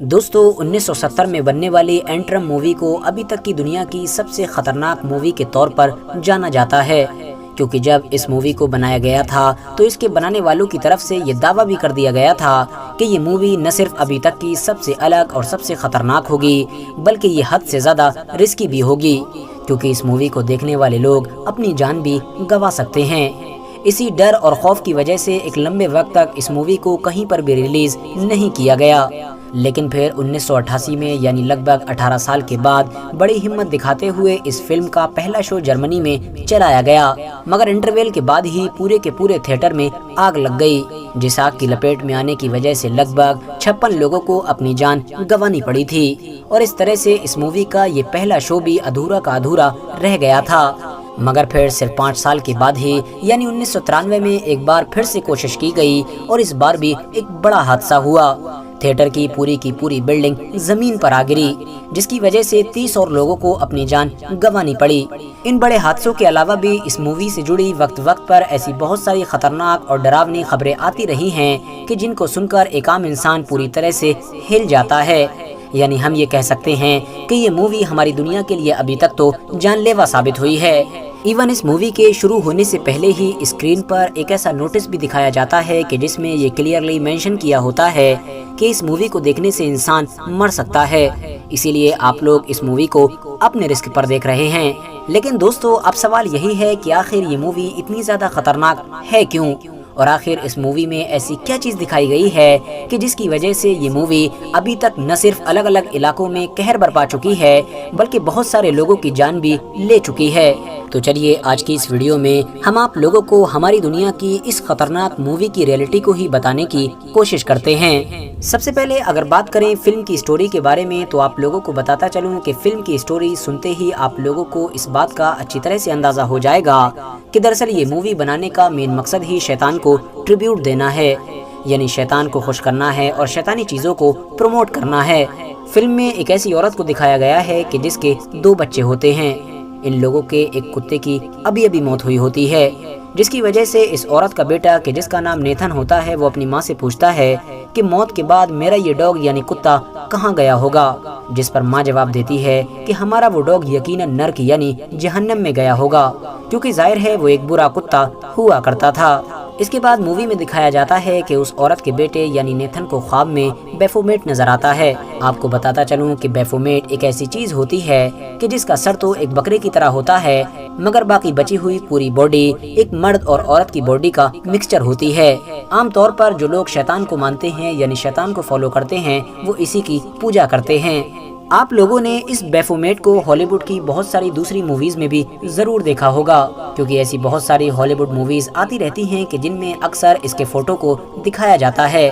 दोस्तों 1970 में बनने वाली एंट्रम मूवी को अभी तक की दुनिया की सबसे खतरनाक मूवी के तौर पर जाना जाता है, क्योंकि जब इस मूवी को बनाया गया था तो इसके बनाने वालों की तरफ से ये दावा भी कर दिया गया था कि ये मूवी न सिर्फ अभी तक की सबसे अलग और सबसे खतरनाक होगी, बल्कि ये हद से ज़्यादा रिस्की भी होगी, क्योंकि इस मूवी को देखने वाले लोग अपनी जान भी गंवा सकते हैं। इसी डर और खौफ की वजह से एक लंबे वक्त तक इस मूवी को कहीं पर भी रिलीज नहीं किया गया। लेकिन फिर 1988 में यानी लगभग 18 साल के बाद बड़ी हिम्मत दिखाते हुए इस फिल्म का पहला शो जर्मनी में चलाया गया, मगर इंटरवल के बाद ही पूरे के पूरे थिएटर में आग लग गई, जिस आग की लपेट में आने की वजह से लगभग 56 लोगों को अपनी जान गंवानी पड़ी थी। और इस तरह से इस मूवी का ये पहला शो भी अधूरा का अधूरा रह गया था। मगर फिर सिर्फ 5 साल के बाद ही यानी 1993 में एक बार फिर से कोशिश की गई और इस बार भी एक बड़ा हादसा हुआ। थिएटर की पूरी बिल्डिंग जमीन पर आ गिरी, जिसकी वजह से 30 और लोगों को अपनी जान गंवानी पड़ी। इन बड़े हादसों के अलावा भी इस मूवी से जुड़ी वक्त वक्त पर ऐसी बहुत सारी खतरनाक और डरावनी खबरें आती रही हैं कि जिनको सुनकर एक आम इंसान पूरी तरह से हिल जाता है। यानी हम ये कह सकते हैं कि ये मूवी हमारी दुनिया के लिए अभी तक तो जानलेवा साबित हुई है। इवन इस मूवी के शुरू होने से पहले ही स्क्रीन पर एक ऐसा नोटिस भी दिखाया जाता है कि जिसमें ये क्लियरली मेंशन किया होता है कि इस मूवी को देखने से इंसान मर सकता है, इसीलिए आप लोग इस मूवी को अपने रिस्क पर देख रहे हैं। लेकिन दोस्तों, अब सवाल यही है कि आखिर ये मूवी इतनी ज्यादा खतरनाक है क्यों, और आखिर इस मूवी में ऐसी क्या चीज दिखाई गई है कि जिसकी वजह से ये मूवी अभी तक न सिर्फ अलग अलग इलाकों में कहर बरपा चुकी है, बल्कि बहुत सारे लोगों की जान भी ले चुकी है। तो चलिए आज की इस वीडियो में हम आप लोगों को हमारी दुनिया की इस खतरनाक मूवी की रियलिटी को ही बताने की कोशिश करते हैं। सबसे पहले अगर बात करें फिल्म की स्टोरी के बारे में, तो आप लोगों को बताता चलूं कि फिल्म की स्टोरी सुनते ही आप लोगों को इस बात का अच्छी तरह से अंदाजा हो जाएगा कि दरअसल ये मूवी बनाने का मेन मकसद ही शैतान को ट्रिब्यूट देना है, यानी शैतान को खुश करना है और शैतानी चीजों को प्रमोट करना है। फिल्म में एक ऐसी औरत को दिखाया गया है कि जिसके 2 बच्चे होते हैं। इन लोगों के एक कुत्ते की अभी अभी मौत हुई होती है, जिसकी वजह से इस औरत का बेटा कि जिसका नाम नेथन होता है, वो अपनी माँ से पूछता है कि मौत के बाद मेरा ये डॉग यानी कुत्ता कहाँ गया होगा, जिस पर माँ जवाब देती है कि हमारा वो डॉग यकीनन नर्क यानी जहन्नम में गया होगा, क्योंकि जाहिर है वो एक बुरा कुत्ता हुआ करता था। इसके बाद मूवी में दिखाया जाता है कि उस औरत के बेटे यानी नेथन को ख्वाब में बैफोमेट नजर आता है। आपको बताता चलूं कि बैफोमेट एक ऐसी चीज होती है कि जिसका सर तो एक बकरे की तरह होता है, मगर बाकी बची हुई पूरी बॉडी एक मर्द और औरत की बॉडी का मिक्सचर होती है। आमतौर पर जो लोग शैतान को मानते हैं यानी शैतान को फॉलो करते हैं, वो इसी की पूजा करते हैं। आप लोगों ने इस बैफोमेट को हॉलीवुड की बहुत सारी दूसरी मूवीज में भी जरूर देखा होगा, क्योंकि ऐसी बहुत सारी हॉलीवुड मूवीज आती रहती हैं कि जिनमें अक्सर इसके फोटो को दिखाया जाता है।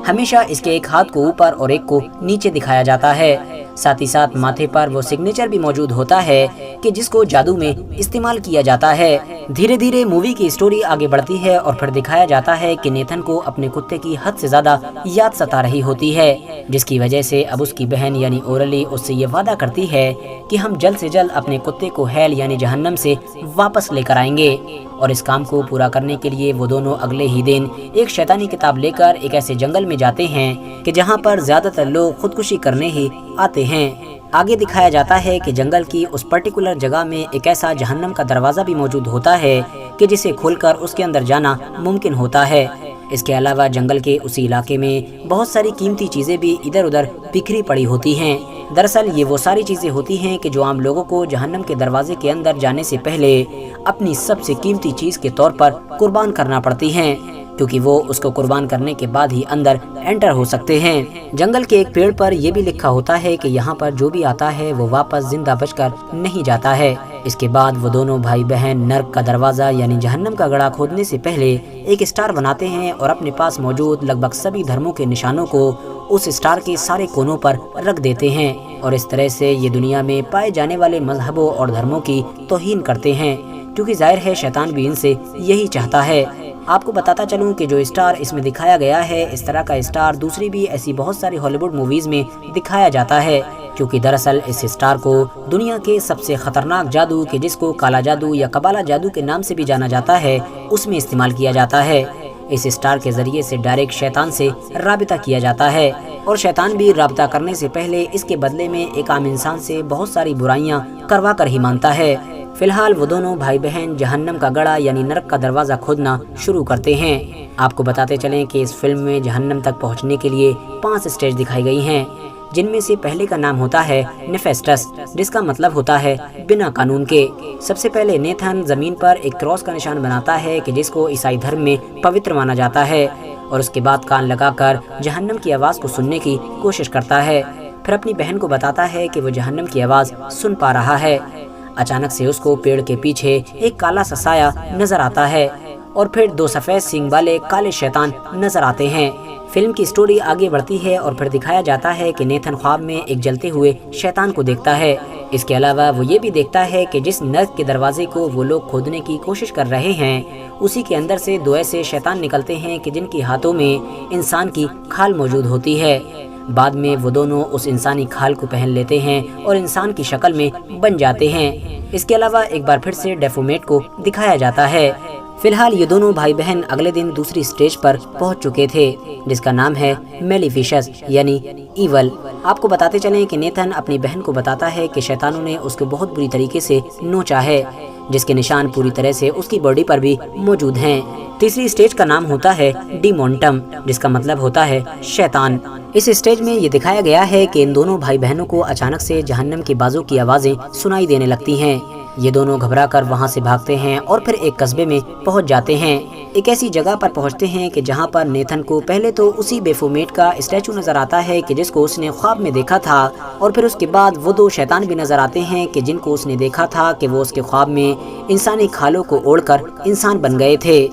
हमेशा इसके एक हाथ को ऊपर और एक को नीचे दिखाया जाता है। साथ ही साथ माथे पर वो सिग्नेचर भी मौजूद होता है कि जिसको जादू में इस्तेमाल किया जाता है। धीरे धीरे मूवी की स्टोरी आगे बढ़ती है और फिर दिखाया जाता है कि नेथन को अपने कुत्ते की हद से ज्यादा याद सता रही होती है, जिसकी वजह से अब उसकी बहन यानी ओरली उससे ये वादा करती है कि हम जल्द से जल्द अपने कुत्ते को हेल यानी जहन्नम से वापस लेकर आएंगे। और इस काम को पूरा करने के लिए वो दोनों अगले ही दिन एक शैतानी किताब लेकर एक ऐसे जंगल में जाते हैं कि जहाँ पर ज्यादातर लोग खुदकुशी करने ही आते हैं। आगे दिखाया जाता है कि जंगल की उस पर्टिकुलर जगह में एक ऐसा जहन्नम का दरवाजा भी मौजूद होता है कि जिसे खोलकर उसके अंदर जाना मुमकिन होता है। इसके अलावा जंगल के उसी इलाके में बहुत सारी कीमती चीजें भी इधर उधर बिखरी पड़ी होती हैं। दरअसल ये वो सारी चीजें होती हैं कि जो आम लोगों को जहन्नम के दरवाजे के अंदर जाने से पहले अपनी सबसे कीमती चीज के तौर पर कुर्बान करना पड़ती हैं, क्योंकि वो उसको कुर्बान करने के बाद ही अंदर एंटर हो सकते हैं। जंगल के एक पेड़ पर यह भी लिखा होता है कि यहाँ पर जो भी आता है वो वापस जिंदा बचकर नहीं जाता है। इसके बाद वो दोनों भाई बहन नर्क का दरवाजा यानी जहन्नम का गड़ा खोदने से पहले एक स्टार बनाते हैं और अपने पास मौजूद लगभग सभी धर्मों के निशानों को उस स्टार के सारे कोनों पर रख देते हैं, और इस तरह से ये दुनिया में पाए जाने वाले मजहबों और धर्मों की तौहीन करते हैं, क्योंकि जाहिर है शैतान भी इनसे यही चाहता है। आपको बताता चलूं कि जो स्टार इसमें दिखाया गया है, इस तरह का स्टार दूसरी भी ऐसी बहुत सारी हॉलीवुड मूवीज में दिखाया जाता है, क्योंकि दरअसल इस स्टार को दुनिया के सबसे खतरनाक जादू के जिसको काला जादू या कबाला जादू के नाम से भी जाना जाता है, उसमें इस्तेमाल किया जाता है। इस स्टार के जरिए से डायरेक्ट शैतान से राबिता किया जाता है और शैतान भी राबिता करने से पहले इसके बदले में एक आम इंसान से बहुत सारी बुराइयां करवा कर ही मानता है। फिलहाल वो दोनों भाई बहन जहन्नम का गड़ा यानी नरक का दरवाजा खोदना शुरू करते हैं। आपको बताते चलें कि इस फिल्म में जहन्नम तक पहुंचने के लिए 5 स्टेज दिखाई गई हैं, जिनमें से पहले का नाम होता है नेफेस्टस, जिसका मतलब होता है बिना कानून के। सबसे पहले नेथन जमीन पर एक क्रॉस का निशान बनाता है कि जिसको ईसाई धर्म में पवित्र माना जाता है, और उसके बाद कान लगाकर जहन्नम की आवाज़ को सुनने की कोशिश करता है। फिर अपनी बहन को बताता है कि वो जहन्नम की आवाज़ सुन पा रहा है। अचानक से उसको पेड़ के पीछे एक काला सा साया नजर आता है और फिर 2 सफ़ेद सींग वाले काले शैतान नजर आते हैं। फिल्म की स्टोरी आगे बढ़ती है और फिर दिखाया जाता है कि नेथन ख्वाब में एक जलते हुए शैतान को देखता है। इसके अलावा वो ये भी देखता है कि जिस नर्क के दरवाजे को वो लोग खोदने की कोशिश कर रहे हैं, उसी के अंदर से 2 ऐसे शैतान निकलते हैं कि जिनकी हाथों में इंसान की खाल मौजूद होती है। बाद में वो दोनों उस इंसानी खाल को पहन लेते हैं और इंसान की शक्ल में बन जाते हैं। इसके अलावा एक बार फिर से डेफोमेट को दिखाया जाता है। फिलहाल ये दोनों भाई बहन अगले दिन दूसरी स्टेज पर पहुंच चुके थे, जिसका नाम है मेलिफिशस यानी ईवल। आपको बताते चलें कि नेथन अपनी बहन को बताता है कि शैतानों ने उसको बहुत बुरी तरीके से नोचा है, जिसके निशान पूरी तरह से उसकी बॉडी पर भी मौजूद हैं। तीसरी स्टेज का नाम होता है डिमोंटम, जिसका मतलब होता है शैतान। इस स्टेज में ये दिखाया गया है कि इन दोनों भाई बहनों को अचानक से जहन्नम की बाजों की आवाजें सुनाई देने लगती हैं। ये दोनों घबराकर वहाँ से भागते हैं और फिर एक कस्बे में पहुँच जाते हैं। एक ऐसी जगह पर पहुँचते हैं कि जहाँ पर नेथन को पहले तो उसी बेफोमेट का स्टैचू नजर आता है कि जिसको उसने ख्वाब में देखा था, और फिर उसके बाद वो 2 शैतान भी नजर आते हैं कि जिनको उसने देखा था कि वो उसके ख्वाब में इंसानी खालों को ओढ़कर इंसान बन गए थे।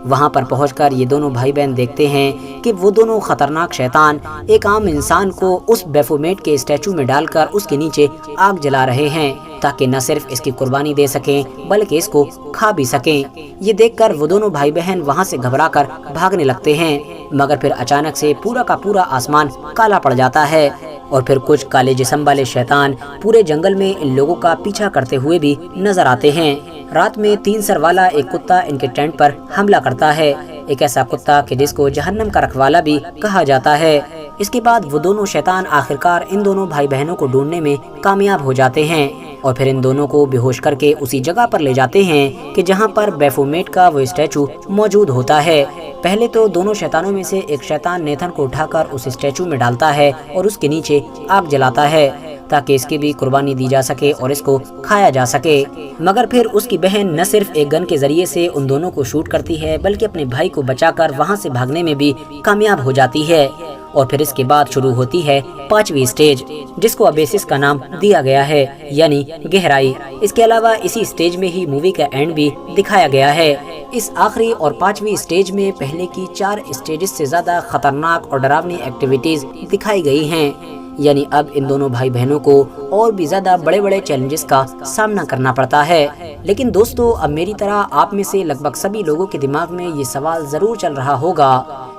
वहाँ पर पहुंचकर ये दोनों भाई बहन देखते हैं कि वो दोनों खतरनाक शैतान एक आम इंसान को उस बेफोमेट के स्टैचू में डालकर उसके नीचे आग जला रहे हैं, ताकि न सिर्फ इसकी कुर्बानी दे सकें बल्कि इसको खा भी सकें। ये देखकर वो दोनों भाई बहन वहाँ से घबराकर भागने लगते हैं, मगर फिर अचानक से पूरा का पूरा आसमान काला पड़ जाता है और फिर कुछ काले जिस्म वाले शैतान पूरे जंगल में इन लोगों का पीछा करते हुए भी नजर आते हैं। रात में 3 सर वाला एक कुत्ता इनके टेंट पर हमला करता है, एक ऐसा कुत्ता कि जिसको जहन्नम का रखवाला भी कहा जाता है। इसके बाद वो दोनों शैतान आखिरकार इन दोनों भाई बहनों को ढूंढने में कामयाब हो जाते हैं और फिर इन दोनों को बेहोश करके उसी जगह पर ले जाते हैं कि जहां पर बेफोमेट का वो स्टैचू मौजूद होता है। पहले तो दोनों शैतानों में से एक शैतान नेथन को उठाकर उस स्टैचू में डालता है और उसके नीचे आग जलाता है, ताकि इसकी भी कुर्बानी दी जा सके और इसको खाया जा सके। मगर फिर उसकी बहन न सिर्फ एक गन के जरिए से उन दोनों को शूट करती है, बल्कि अपने भाई को बचाकर वहां से भागने में भी कामयाब हो जाती है। और फिर इसके बाद शुरू होती है 5वीं स्टेज, जिसको अबेसिस का नाम दिया गया है, यानी गहराई। इसके अलावा इसी स्टेज में ही मूवी का एंड भी दिखाया गया है। इस आखिरी और 5वीं स्टेज में पहले की 4 स्टेजेस से ज्यादा खतरनाक और डरावनी एक्टिविटीज दिखाई गई हैं। यानी अब इन दोनों भाई बहनों को और भी ज्यादा बड़े बड़े चैलेंजेस का सामना करना पड़ता है। लेकिन दोस्तों, अब मेरी तरह आप में से लगभग सभी लोगों के दिमाग में ये सवाल जरूर चल रहा होगा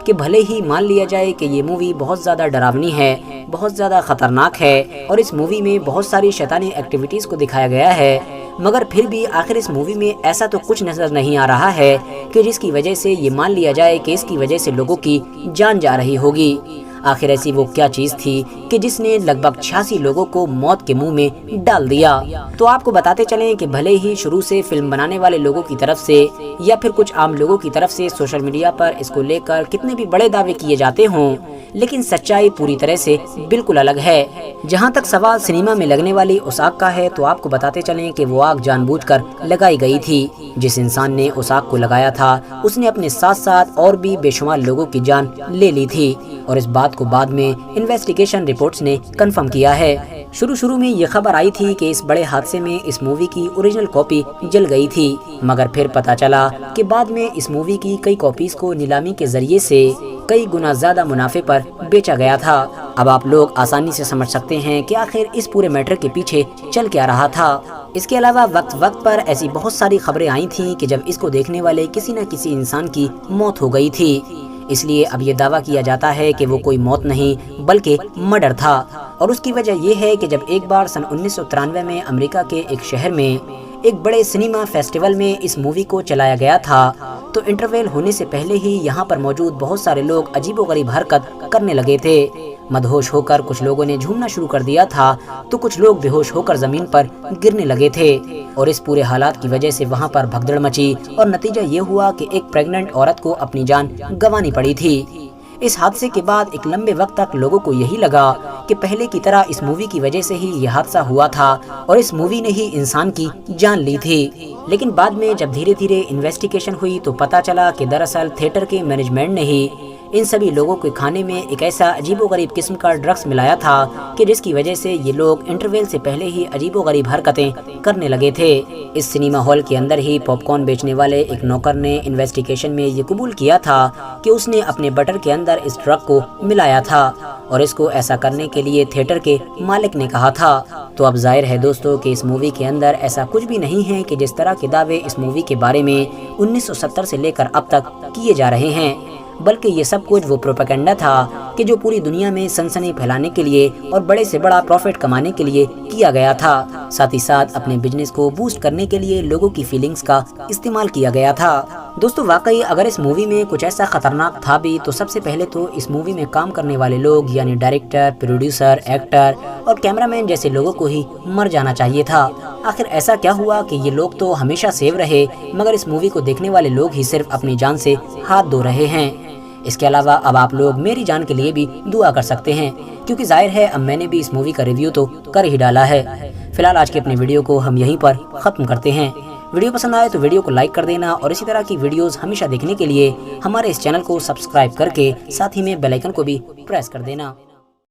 कि भले ही मान लिया जाए कि ये मूवी बहुत ज्यादा डरावनी है, बहुत ज्यादा खतरनाक है और इस मूवी में बहुत सारी शैतानी एक्टिविटीज को दिखाया गया है, मगर फिर भी आखिर इस मूवी में ऐसा तो कुछ नजर नहीं आ रहा है कि जिसकी वजह से ये मान लिया जाए कि इसकी वजह से लोगों की जान जा रही होगी। आखिर ऐसी वो क्या चीज थी कि जिसने लगभग 86 लोगों को मौत के मुंह में डाल दिया। तो आपको बताते चलें कि भले ही शुरू से फिल्म बनाने वाले लोगों की तरफ से या फिर कुछ आम लोगों की तरफ से सोशल मीडिया पर इसको लेकर कितने भी बड़े दावे किए जाते हों, लेकिन सच्चाई पूरी तरह से बिल्कुल अलग है। जहाँ तक सवाल सिनेमा में लगने वाली उस आग का है, तो आपको बताते चलें कि वो आग जानबूझकर लगाई गई थी। जिस इंसान ने उस आग को लगाया था उसने अपने साथ साथ और भी बेशुमार लोगों की जान ले ली थी, और इस बात को बाद में इन्वेस्टिगेशन रिपोर्ट्स ने कंफर्म किया है। शुरू में ये खबर आई थी कि इस बड़े हादसे में इस मूवी की ओरिजिनल कॉपी जल गई थी, मगर फिर पता चला कि बाद में इस मूवी की कई कॉपीज को नीलामी के जरिए से कई गुना ज्यादा मुनाफे पर बेचा गया था। अब आप लोग आसानी से समझ सकते हैं कि आखिर इस पूरे मैटर के पीछे चल क्या रहा था। इसके अलावा वक्त वक्त पर ऐसी बहुत सारी खबरें आई थी कि जब इसको देखने वाले किसी न किसी इंसान की मौत हो गई थी। इसलिए अब ये दावा किया जाता है कि वो कोई मौत नहीं बल्कि मर्डर था, और उसकी वजह ये है कि जब एक बार सन 1993 में अमेरिका के एक शहर में एक बड़े सिनेमा फेस्टिवल में इस मूवी को चलाया गया था। तो इंटरवल होने से पहले ही यहाँ पर मौजूद बहुत सारे लोग अजीबोगरीब हरकत करने लगे थे। मदहोश होकर कुछ लोगों ने झूमना शुरू कर दिया था, तो कुछ लोग बेहोश होकर जमीन पर गिरने लगे थे। और इस पूरे हालात की वजह से वहाँ पर भगदड़ मची और नतीजा ये हुआ कि एक प्रेग्नेंट औरत को अपनी जान गंवानी पड़ी थी। इस हादसे के बाद एक लंबे वक्त तक लोगों को यही लगा कि पहले की तरह इस मूवी की वजह से ही यह हादसा हुआ था और इस मूवी ने ही इंसान की जान ली थी। लेकिन बाद में जब धीरे धीरे इन्वेस्टिगेशन हुई तो पता चला कि दरअसल थिएटर के मैनेजमेंट ने ही इन सभी लोगों के खाने में एक ऐसा अजीबोगरीब किस्म का ड्रग्स मिलाया था कि जिसकी वजह से ये लोग इंटरवल से पहले ही अजीबोगरीब हरकतें करने लगे थे। इस सिनेमा हॉल के अंदर ही पॉपकॉर्न बेचने वाले एक नौकर ने इन्वेस्टिगेशन में ये कबूल किया था कि उसने अपने बटर के अंदर इस ड्रग को मिलाया था और इसको ऐसा करने के लिए थिएटर के मालिक ने कहा था। तो अब जाहिर है दोस्तों कि इस मूवी के अंदर ऐसा कुछ भी नहीं है कि जिस तरह के दावे इस मूवी के बारे में 1970 से लेकर अब तक किए जा रहे हैं, बल्कि ये सब कुछ वो प्रोपेगेंडा था कि जो पूरी दुनिया में सनसनी फैलाने के लिए और बड़े से बड़ा प्रॉफिट कमाने के लिए किया गया था। साथ ही साथ अपने बिजनेस को बूस्ट करने के लिए लोगों की फीलिंग्स का इस्तेमाल किया गया था। दोस्तों वाकई अगर इस मूवी में कुछ ऐसा खतरनाक था भी तो सबसे पहले तो इस मूवी में काम करने वाले लोग यानी डायरेक्टर, प्रोड्यूसर, एक्टर और कैमरामैन जैसे लोगों को ही मर जाना चाहिए था। आखिर ऐसा क्या हुआ कि ये लोग तो हमेशा सेव रहे मगर इस मूवी को देखने वाले लोग ही सिर्फ अपनी जान से हाथ धो रहे हैं। इसके अलावा अब आप लोग मेरी जान के लिए भी दुआ कर सकते हैं, क्योंकि जाहिर है अब मैंने भी इस मूवी का रिव्यू तो कर ही डाला है। फिलहाल आज के अपने वीडियो को हम यहीं पर ख़त्म करते हैं। वीडियो पसंद आए तो वीडियो को लाइक कर देना और इसी तरह की वीडियोस हमेशा देखने के लिए हमारे इस चैनल को सब्सक्राइब करके साथ ही में बेल आइकन को भी प्रेस कर देना।